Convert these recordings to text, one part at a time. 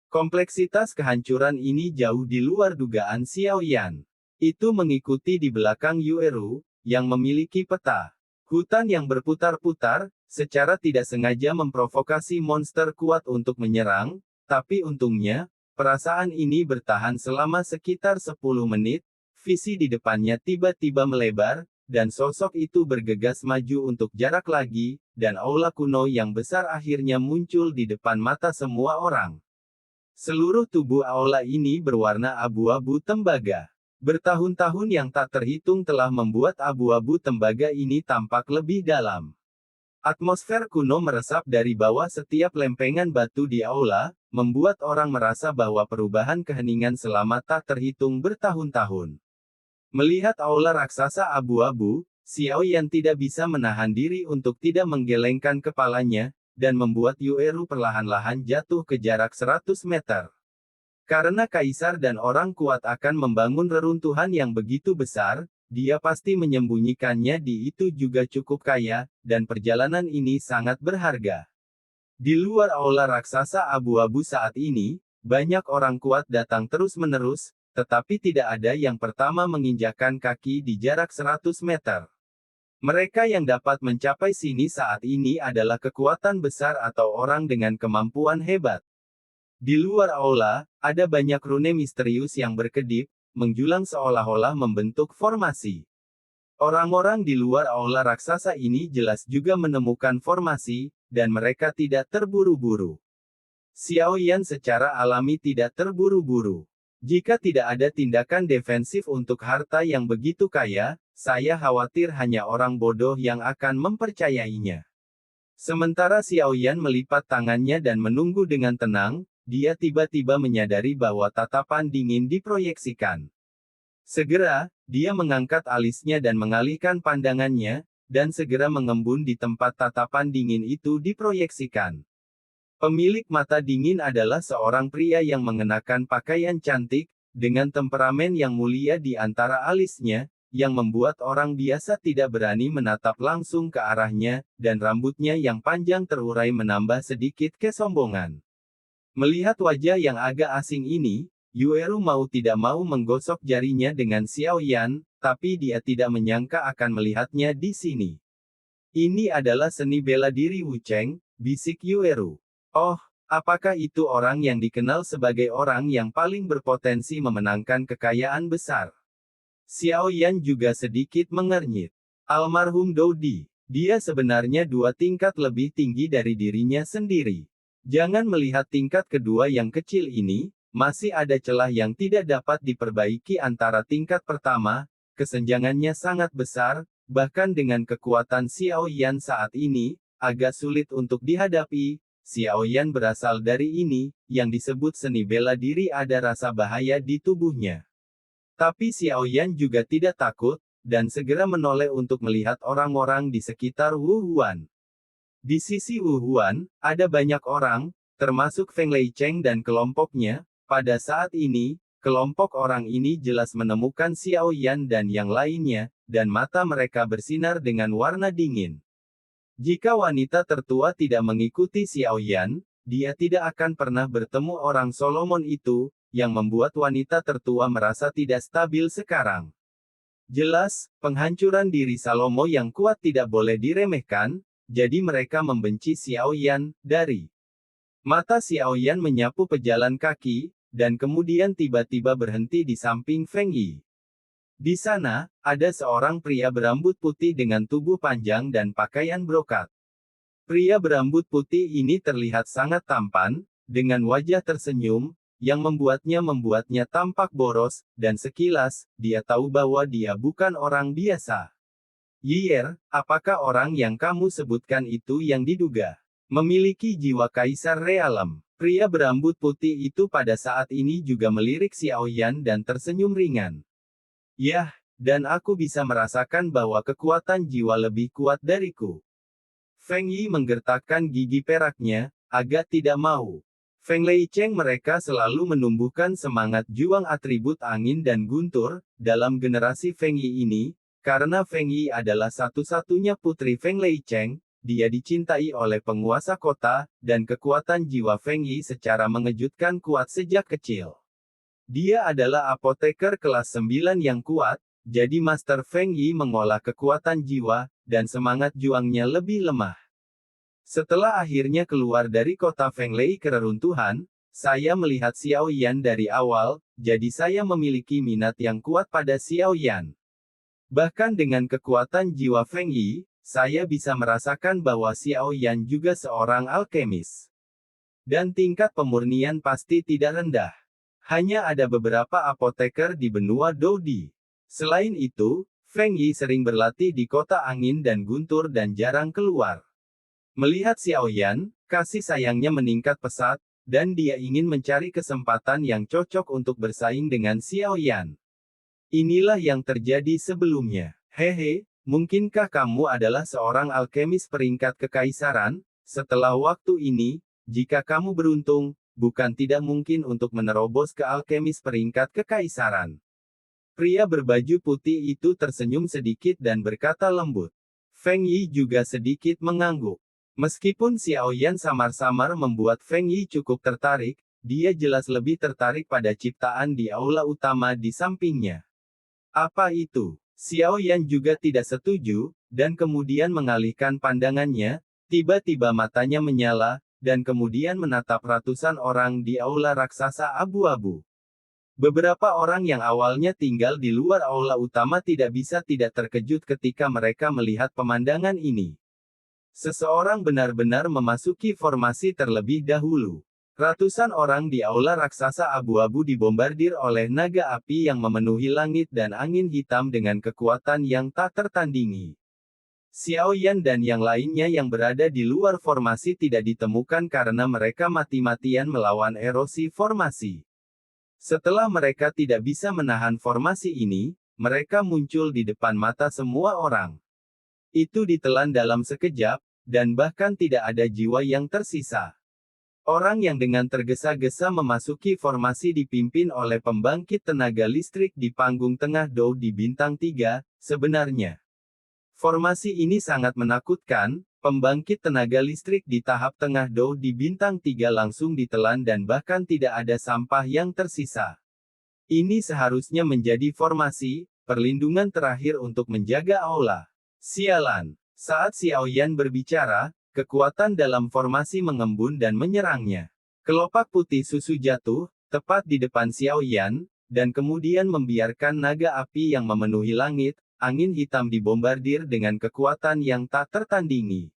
Kompleksitas kehancuran ini jauh di luar dugaan Xiao Yan. Itu mengikuti di belakang Yueru, yang memiliki peta hutan yang berputar-putar, secara tidak sengaja memprovokasi monster kuat untuk menyerang, tapi untungnya, perasaan ini bertahan selama sekitar 10 menit, visi di depannya tiba-tiba melebar, dan sosok itu bergegas maju untuk jarak lagi, dan aula kuno yang besar akhirnya muncul di depan mata semua orang. Seluruh tubuh aula ini berwarna abu-abu tembaga. Bertahun-tahun yang tak terhitung telah membuat abu-abu tembaga ini tampak lebih dalam. Atmosfer kuno meresap dari bawah setiap lempengan batu di aula, membuat orang merasa bahwa perubahan keheningan selama tak terhitung bertahun-tahun. Melihat aula raksasa abu-abu, Xiao Yan tidak bisa menahan diri untuk tidak menggelengkan kepalanya, dan membuat Yueru perlahan-lahan jatuh ke jarak 100 meter. Karena kaisar dan orang kuat akan membangun reruntuhan yang begitu besar, dia pasti menyembunyikannya di itu juga cukup kaya, dan perjalanan ini sangat berharga. Di luar aula raksasa abu-abu saat ini, banyak orang kuat datang terus-menerus, tetapi tidak ada yang pertama menginjakkan kaki di jarak 100 meter. Mereka yang dapat mencapai sini saat ini adalah kekuatan besar atau orang dengan kemampuan hebat. Di luar aula, ada banyak rune misterius yang berkedip, menjulang seolah-olah membentuk formasi. Orang-orang di luar aula raksasa ini jelas juga menemukan formasi, dan mereka tidak terburu-buru. Xiao Yan secara alami tidak terburu-buru. Jika tidak ada tindakan defensif untuk harta yang begitu kaya, saya khawatir hanya orang bodoh yang akan mempercayainya. Sementara Xiao Yan melipat tangannya dan menunggu dengan tenang, dia tiba-tiba menyadari bahwa tatapan dingin diproyeksikan. Segera, dia mengangkat alisnya dan mengalihkan pandangannya, dan segera mengembun di tempat tatapan dingin itu diproyeksikan. Pemilik mata dingin adalah seorang pria yang mengenakan pakaian cantik, dengan temperamen yang mulia di antara alisnya, yang membuat orang biasa tidak berani menatap langsung ke arahnya, dan rambutnya yang panjang terurai menambah sedikit kesombongan. Melihat wajah yang agak asing ini, Yueru mau tidak mau menggosok jarinya dengan Xiao Yan, tapi dia tidak menyangka akan melihatnya di sini. Ini adalah seni bela diri Wu Cheng, bisik Yueru. Oh, apakah itu orang yang dikenal sebagai orang yang paling berpotensi memenangkan kekayaan besar? Xiao Yan juga sedikit mengernyit. Almarhum Doudi, dia sebenarnya 2 tingkat lebih tinggi dari dirinya sendiri. Jangan melihat tingkat kedua yang kecil ini, masih ada celah yang tidak dapat diperbaiki antara tingkat pertama, kesenjangannya sangat besar, bahkan dengan kekuatan Xiao Yan saat ini, agak sulit untuk dihadapi. Xiao Yan berasal dari ini, yang disebut seni bela diri ada rasa bahaya di tubuhnya. Tapi Xiao Yan juga tidak takut, dan segera menoleh untuk melihat orang-orang di sekitar Wu Huan. Di sisi Wu Huan, ada banyak orang, termasuk Feng Leicheng dan kelompoknya. Pada saat ini, kelompok orang ini jelas menemukan Xiao Yan dan yang lainnya, dan mata mereka bersinar dengan warna dingin. Jika wanita tertua tidak mengikuti Xiao Yan, dia tidak akan pernah bertemu orang Solomon itu, yang membuat wanita tertua merasa tidak stabil sekarang. Jelas, penghancuran diri Salomo yang kuat tidak boleh diremehkan, jadi mereka membenci Xiao Yan, dari mata Xiao Yan menyapu pejalan kaki, dan kemudian tiba-tiba berhenti di samping Feng Yi. Di sana, ada seorang pria berambut putih dengan tubuh panjang dan pakaian brokat. Pria berambut putih ini terlihat sangat tampan, dengan wajah tersenyum, yang membuatnya tampak boros, dan sekilas, dia tahu bahwa dia bukan orang biasa. Yier, apakah orang yang kamu sebutkan itu yang diduga memiliki jiwa kaisar realem? Pria berambut putih itu pada saat ini juga melirik Xiao Yan dan tersenyum ringan. Yah, dan aku bisa merasakan bahwa kekuatan jiwa lebih kuat dariku. Feng Yi menggertakkan gigi peraknya, agak tidak mau. Feng Leicheng mereka selalu menumbuhkan semangat juang atribut angin dan guntur, dalam generasi Feng Yi ini, karena Feng Yi adalah satu-satunya putri Feng Leicheng, dia dicintai oleh penguasa kota, dan kekuatan jiwa Feng Yi secara mengejutkan kuat sejak kecil. Dia adalah apoteker kelas 9 yang kuat, jadi Master Feng Yi mengolah kekuatan jiwa, dan semangat juangnya lebih lemah. Setelah akhirnya keluar dari kota Feng Lei ke reruntuhan, saya melihat Xiao Yan dari awal, jadi saya memiliki minat yang kuat pada Xiao Yan. Bahkan dengan kekuatan jiwa Feng Yi, saya bisa merasakan bahwa Xiao Yan juga seorang alkemis. Dan tingkat pemurnian pasti tidak rendah. Hanya ada beberapa apoteker di benua Dodi. Selain itu, Feng Yi sering berlatih di kota angin dan guntur dan jarang keluar. Melihat Xiao Yan, kasih sayangnya meningkat pesat, dan dia ingin mencari kesempatan yang cocok untuk bersaing dengan Xiao Yan. Inilah yang terjadi sebelumnya. Hehe, mungkinkah kamu adalah seorang alkemis peringkat kekaisaran? Setelah waktu ini, jika kamu beruntung, bukan tidak mungkin untuk menerobos ke alkemis peringkat kekaisaran. Pria berbaju putih itu tersenyum sedikit dan berkata lembut. Feng Yi juga sedikit mengangguk. Meskipun Xiao Yan samar-samar membuat Feng Yi cukup tertarik, dia jelas lebih tertarik pada ciptaan di aula utama di sampingnya. Apa itu? Xiao Yan juga tidak setuju, dan kemudian mengalihkan pandangannya, tiba-tiba matanya menyala, dan kemudian menatap ratusan orang di aula raksasa abu-abu. Beberapa orang yang awalnya tinggal di luar aula utama tidak bisa tidak terkejut ketika mereka melihat pemandangan ini. Seseorang benar-benar memasuki formasi terlebih dahulu. Ratusan orang di aula raksasa abu-abu dibombardir oleh naga api yang memenuhi langit dan angin hitam dengan kekuatan yang tak tertandingi. Xiao Yan dan yang lainnya yang berada di luar formasi tidak ditemukan karena mereka mati-matian melawan erosi formasi. Setelah mereka tidak bisa menahan formasi ini, mereka muncul di depan mata semua orang. Itu ditelan dalam sekejap, dan bahkan tidak ada jiwa yang tersisa. Orang yang dengan tergesa-gesa memasuki formasi dipimpin oleh pembangkit tenaga listrik di panggung tengah Dou di bintang 3, sebenarnya. Formasi ini sangat menakutkan, pembangkit tenaga listrik di tahap tengah Dou di bintang 3 langsung ditelan dan bahkan tidak ada sampah yang tersisa. Ini seharusnya menjadi formasi, perlindungan terakhir untuk menjaga aula. Sialan. Saat Xiao Yan berbicara, kekuatan dalam formasi mengembun dan menyerangnya. Kelopak putih susu jatuh, tepat di depan Xiao Yan, dan kemudian membiarkan naga api yang memenuhi langit, angin hitam dibombardir dengan kekuatan yang tak tertandingi.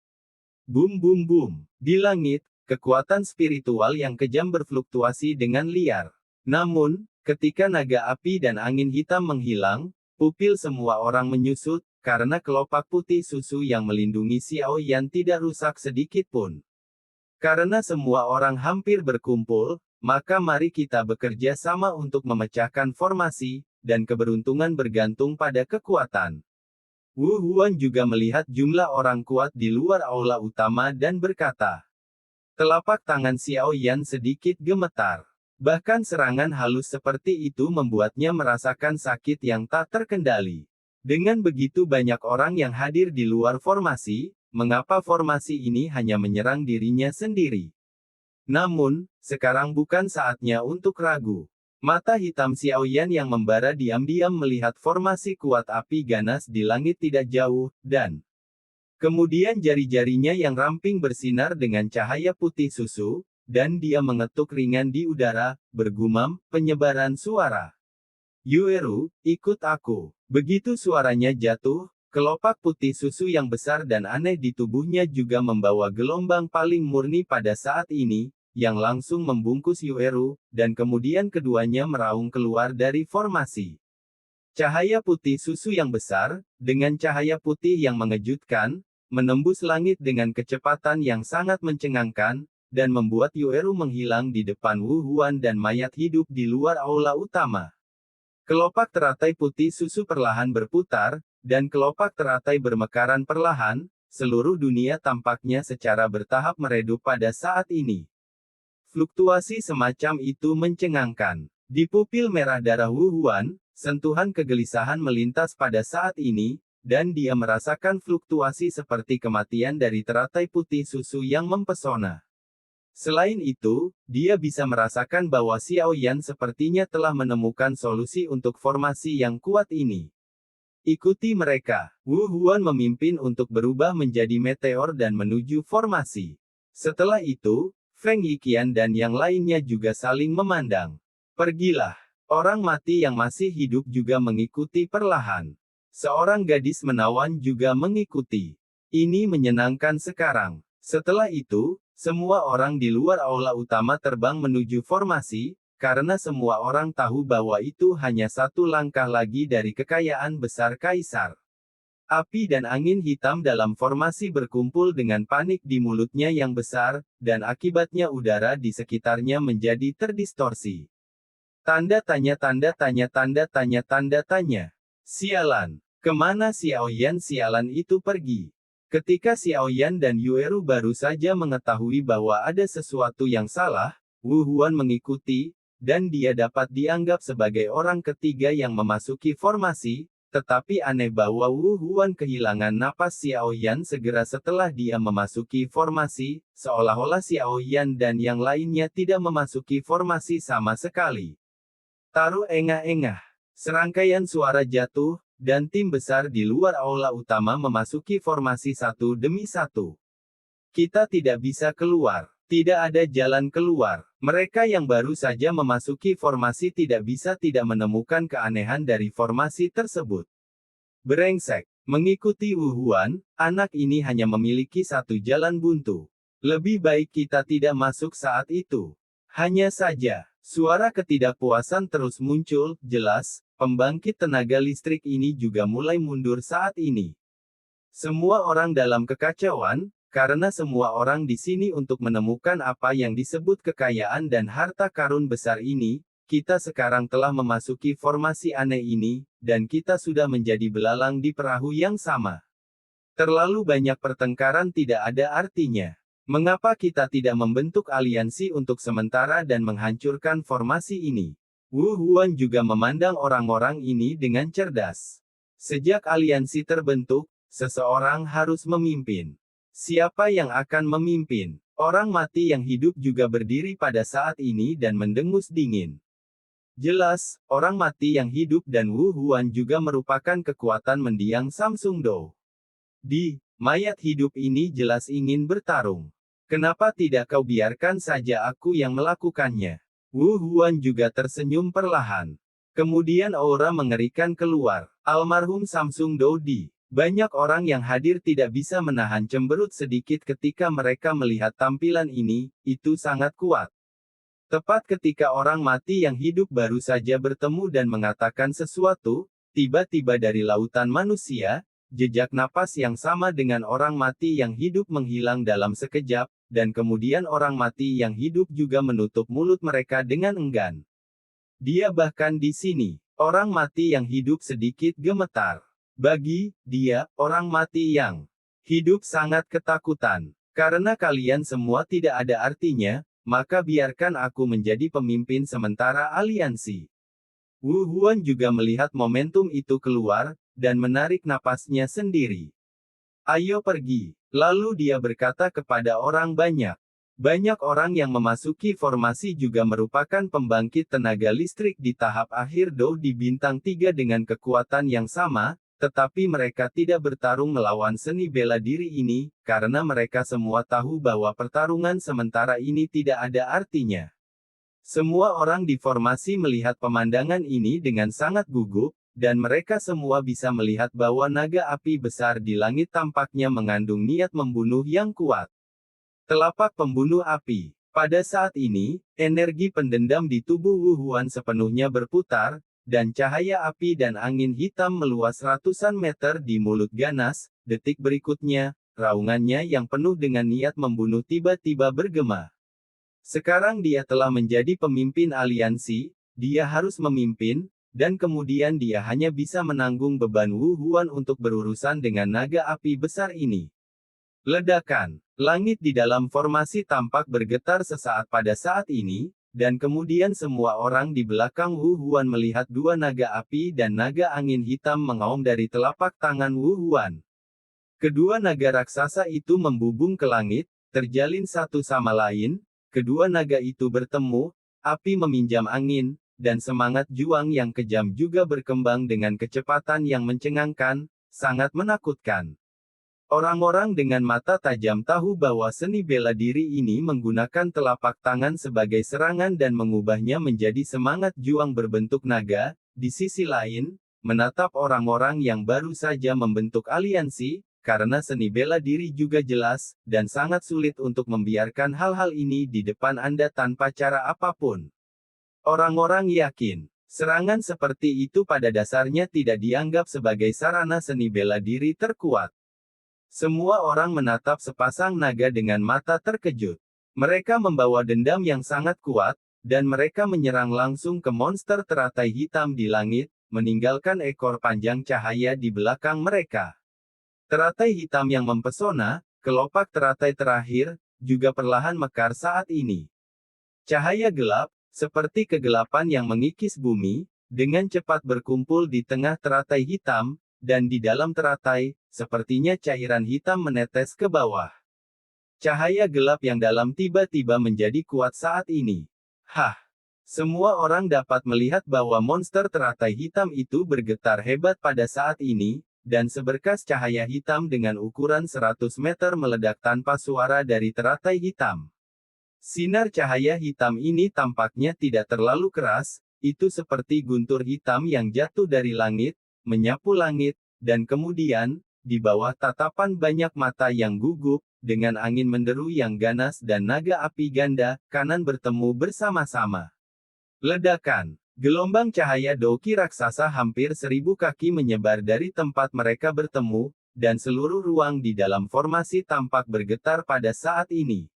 Bum bum bum. Di langit, kekuatan spiritual yang kejam berfluktuasi dengan liar. Namun, ketika naga api dan angin hitam menghilang, pupil semua orang menyusut, karena kelopak putih susu yang melindungi Xiao Yan tidak rusak sedikit pun. Karena semua orang hampir berkumpul, maka mari kita bekerja sama untuk memecahkan formasi, dan keberuntungan bergantung pada kekuatan. Wu Huan juga melihat jumlah orang kuat di luar aula utama dan berkata. Telapak tangan Xiao Yan sedikit gemetar. Bahkan serangan halus seperti itu membuatnya merasakan sakit yang tak terkendali. Dengan begitu banyak orang yang hadir di luar formasi, mengapa formasi ini hanya menyerang dirinya sendiri? Namun, sekarang bukan saatnya untuk ragu. Mata hitam Xiao Yan yang membara diam-diam melihat formasi kuat api ganas di langit tidak jauh, dan kemudian jari-jarinya yang ramping bersinar dengan cahaya putih susu, dan dia mengetuk ringan di udara, bergumam, penyebaran suara. Yueru, ikut aku. Begitu suaranya jatuh, kelopak putih susu yang besar dan aneh di tubuhnya juga membawa gelombang paling murni pada saat ini, yang langsung membungkus Yueru, dan kemudian keduanya meraung keluar dari formasi. Cahaya putih susu yang besar, dengan cahaya putih yang mengejutkan, menembus langit dengan kecepatan yang sangat mencengangkan, dan membuat Yueru menghilang di depan Wu Huan dan mayat hidup di luar aula utama. Kelopak teratai putih susu perlahan berputar, dan kelopak teratai bermekaran perlahan, seluruh dunia tampaknya secara bertahap meredup pada saat ini. Fluktuasi semacam itu mencengangkan. Di pupil merah darah Wu Huan, sentuhan kegelisahan melintas pada saat ini, dan dia merasakan fluktuasi seperti kematian dari teratai putih susu yang mempesona. Selain itu, dia bisa merasakan bahwa Xiao Yan sepertinya telah menemukan solusi untuk formasi yang kuat ini. Ikuti mereka. Wu Huan memimpin untuk berubah menjadi meteor dan menuju formasi. Setelah itu, Feng Yiqian dan yang lainnya juga saling memandang. Pergilah. Orang mati yang masih hidup juga mengikuti perlahan. Seorang gadis menawan juga mengikuti. Ini menyenangkan sekarang. Setelah itu, semua orang di luar aula utama terbang menuju formasi, karena semua orang tahu bahwa itu hanya satu langkah lagi dari kekayaan besar Kaisar. Api dan angin hitam dalam formasi berkumpul dengan panik di mulutnya yang besar, dan akibatnya udara di sekitarnya menjadi terdistorsi. Tanda tanya tanda tanya tanda tanya tanda tanya. Sialan. Kemana Xiao Yan sialan itu pergi? Ketika Xiao Yan dan Yueru baru saja mengetahui bahwa ada sesuatu yang salah, Wu Huan mengikuti, dan dia dapat dianggap sebagai orang ketiga yang memasuki formasi, tetapi aneh bahwa Wu Huan kehilangan napas Xiao Yan segera setelah dia memasuki formasi, seolah-olah Xiao Yan dan yang lainnya tidak memasuki formasi sama sekali. Taruh engah-engah. Serangkaian suara jatuh, dan tim besar di luar aula utama memasuki formasi satu demi satu. Kita tidak bisa keluar. Tidak ada jalan keluar. Mereka yang baru saja memasuki formasi tidak bisa tidak menemukan keanehan dari formasi tersebut. Brengsek. Mengikuti Wu Huan, anak ini hanya memiliki satu jalan buntu. Lebih baik kita tidak masuk saat itu. Hanya saja, suara ketidakpuasan terus muncul, jelas. Pembangkit tenaga listrik ini juga mulai mundur saat ini. Semua orang dalam kekacauan, karena semua orang di sini untuk menemukan apa yang disebut kekayaan dan harta karun besar ini, kita sekarang telah memasuki formasi aneh ini, dan kita sudah menjadi belalang di perahu yang sama. Terlalu banyak pertengkaran tidak ada artinya. Mengapa kita tidak membentuk aliansi untuk sementara dan menghancurkan formasi ini? Wu Huan juga memandang orang-orang ini dengan cerdas. Sejak aliansi terbentuk, seseorang harus memimpin. Siapa yang akan memimpin? Orang mati yang hidup juga berdiri pada saat ini dan mendengus dingin. Jelas, orang mati yang hidup dan Wu Huan juga merupakan kekuatan mendiang Samsung Do. Mayat hidup ini jelas ingin bertarung. Kenapa tidak kau biarkan saja aku yang melakukannya? Wu Huan juga tersenyum perlahan. Kemudian aura mengerikan keluar. Almarhum Samsung Do. Banyak orang yang hadir tidak bisa menahan cemberut sedikit ketika mereka melihat tampilan ini, itu sangat kuat. Tepat ketika orang mati yang hidup baru saja bertemu dan mengatakan sesuatu, tiba-tiba dari lautan manusia, jejak napas yang sama dengan orang mati yang hidup menghilang dalam sekejap, dan kemudian orang mati yang hidup juga menutup mulut mereka dengan enggan. Dia bahkan di sini, orang mati yang hidup sedikit gemetar. Bagi dia, orang mati yang hidup sangat ketakutan. Karena kalian semua tidak ada artinya, maka biarkan aku menjadi pemimpin sementara aliansi. Wu Huan juga melihat momentum itu keluar, dan menarik napasnya sendiri. Ayo pergi. Lalu dia berkata kepada orang banyak. Banyak orang yang memasuki formasi juga merupakan pembangkit tenaga listrik di tahap akhir Do di bintang 3 dengan kekuatan yang sama, tetapi mereka tidak bertarung melawan seni bela diri ini, karena mereka semua tahu bahwa pertarungan sementara ini tidak ada artinya. Semua orang di formasi melihat pemandangan ini dengan sangat gugup, dan mereka semua bisa melihat bahwa naga api besar di langit tampaknya mengandung niat membunuh yang kuat. Telapak pembunuh api. Pada saat ini, energi pendendam di tubuh Wu Huan sepenuhnya berputar, dan cahaya api dan angin hitam meluas ratusan meter di mulut ganas. Detik berikutnya, raungannya yang penuh dengan niat membunuh tiba-tiba bergema. Sekarang dia telah menjadi pemimpin aliansi, dia harus memimpin, dan kemudian dia hanya bisa menanggung beban Wu Huan untuk berurusan dengan naga api besar ini. Ledakan. Langit di dalam formasi tampak bergetar sesaat pada saat ini, dan kemudian semua orang di belakang Wu Huan melihat dua naga api dan naga angin hitam mengaum dari telapak tangan Wu Huan. Kedua naga raksasa itu membubung ke langit, terjalin satu sama lain, kedua naga itu bertemu, api meminjam angin, dan semangat juang yang kejam juga berkembang dengan kecepatan yang mencengangkan, sangat menakutkan. Orang-orang dengan mata tajam tahu bahwa seni bela diri ini menggunakan telapak tangan sebagai serangan dan mengubahnya menjadi semangat juang berbentuk naga. Di sisi lain, menatap orang-orang yang baru saja membentuk aliansi, karena seni bela diri juga jelas, dan sangat sulit untuk membiarkan hal-hal ini di depan Anda tanpa cara apapun. Orang-orang yakin, serangan seperti itu pada dasarnya tidak dianggap sebagai sarana seni bela diri terkuat. Semua orang menatap sepasang naga dengan mata terkejut. Mereka membawa dendam yang sangat kuat, dan mereka menyerang langsung ke monster teratai hitam di langit, meninggalkan ekor panjang cahaya di belakang mereka. Teratai hitam yang mempesona, kelopak teratai terakhir, juga perlahan mekar saat ini. Cahaya gelap, seperti kegelapan yang mengikis bumi, dengan cepat berkumpul di tengah teratai hitam, dan di dalam teratai, sepertinya cairan hitam menetes ke bawah. Cahaya gelap yang dalam tiba-tiba menjadi kuat saat ini. Hah! Semua orang dapat melihat bahwa monster teratai hitam itu bergetar hebat pada saat ini, dan seberkas cahaya hitam dengan ukuran 100 meter meledak tanpa suara dari teratai hitam. Sinar cahaya hitam ini tampaknya tidak terlalu keras, itu seperti guntur hitam yang jatuh dari langit, menyapu langit, dan kemudian, di bawah tatapan banyak mata yang gugup, dengan angin menderu yang ganas dan naga api ganda, kanan bertemu bersama-sama. Ledakan. Gelombang cahaya Doki raksasa hampir 1000 kaki menyebar dari tempat mereka bertemu, dan seluruh ruang di dalam formasi tampak bergetar pada saat ini.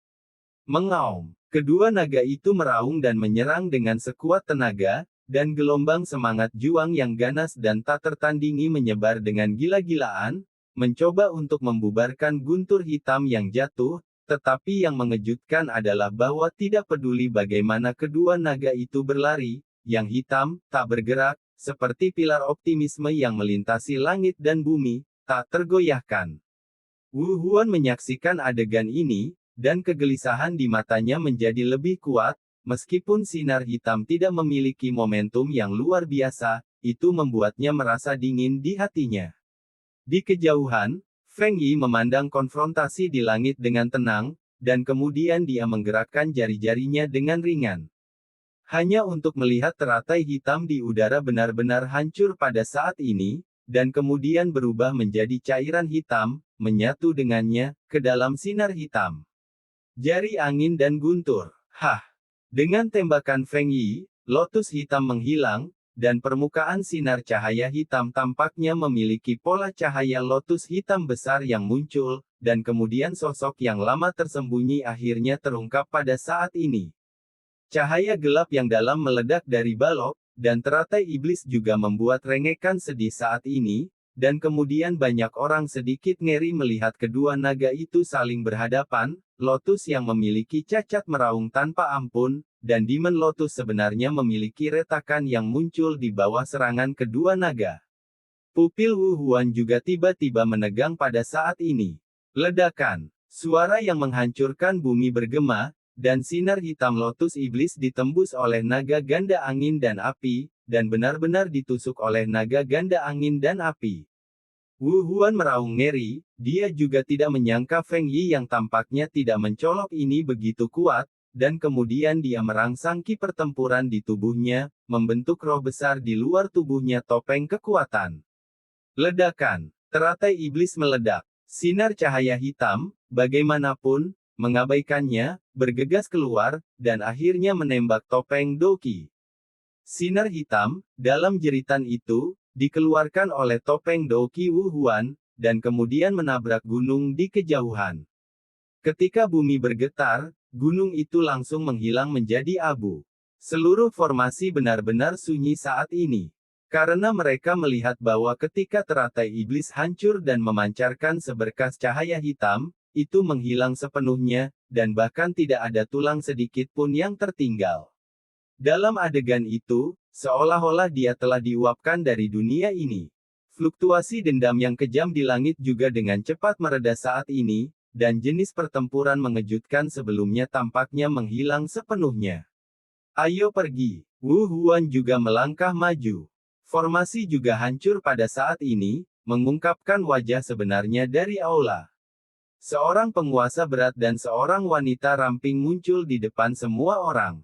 Mengaum. Kedua naga itu meraung dan menyerang dengan sekuat tenaga, dan gelombang semangat juang yang ganas dan tak tertandingi menyebar dengan gila-gilaan, mencoba untuk membubarkan guntur hitam yang jatuh, tetapi yang mengejutkan adalah bahwa tidak peduli bagaimana kedua naga itu berlari, yang hitam, tak bergerak, seperti pilar optimisme yang melintasi langit dan bumi, tak tergoyahkan. Wu Huan menyaksikan adegan ini, dan kegelisahan di matanya menjadi lebih kuat. Meskipun sinar hitam tidak memiliki momentum yang luar biasa, itu membuatnya merasa dingin di hatinya. Di kejauhan, Feng Yi memandang konfrontasi di langit dengan tenang, dan kemudian dia menggerakkan jari-jarinya dengan ringan. Hanya untuk melihat teratai hitam di udara benar-benar hancur pada saat ini, dan kemudian berubah menjadi cairan hitam, menyatu dengannya, ke dalam sinar hitam. Jari angin dan guntur. Hah! Dengan tembakan Feng Yi, lotus hitam menghilang, dan permukaan sinar cahaya hitam tampaknya memiliki pola cahaya lotus hitam besar yang muncul, dan kemudian sosok yang lama tersembunyi akhirnya terungkap pada saat ini. Cahaya gelap yang dalam meledak dari balok, dan teratai iblis juga membuat rengekan sedih saat ini, dan kemudian banyak orang sedikit ngeri melihat kedua naga itu saling berhadapan. Lotus yang memiliki cacat meraung tanpa ampun, dan Demon Lotus sebenarnya memiliki retakan yang muncul di bawah serangan kedua naga. Pupil Wu Huan juga tiba-tiba menegang pada saat ini. Ledakan. Suara yang menghancurkan bumi bergema, dan sinar hitam Lotus Iblis ditembus oleh naga ganda angin dan api, dan benar-benar ditusuk oleh naga ganda angin dan api. Wu Huan meraung ngeri, dia juga tidak menyangka Feng Yi yang tampaknya tidak mencolok ini begitu kuat, dan kemudian dia merangsang ki pertempuran di tubuhnya, membentuk roh besar di luar tubuhnya topeng kekuatan. Ledakan. Teratai iblis meledak. Sinar cahaya hitam, bagaimanapun, mengabaikannya, bergegas keluar, dan akhirnya menembak topeng Doki. Sinar hitam, dalam jeritan itu, dikeluarkan oleh topeng Doki Wu Huan, dan kemudian menabrak gunung di kejauhan. Ketika bumi bergetar, gunung itu langsung menghilang menjadi abu. Seluruh formasi benar-benar sunyi saat ini. Karena mereka melihat bahwa ketika teratai iblis hancur dan memancarkan seberkas cahaya hitam, itu menghilang sepenuhnya, dan bahkan tidak ada tulang sedikit pun yang tertinggal. Dalam adegan itu, seolah-olah dia telah diuapkan dari dunia ini. Fluktuasi dendam yang kejam di langit juga dengan cepat mereda saat ini, dan jenis pertempuran mengejutkan sebelumnya tampaknya menghilang sepenuhnya. Ayo pergi. Wu Huan juga melangkah maju. Formasi juga hancur pada saat ini, mengungkapkan wajah sebenarnya dari aula. Seorang penguasa berat dan seorang wanita ramping muncul di depan semua orang.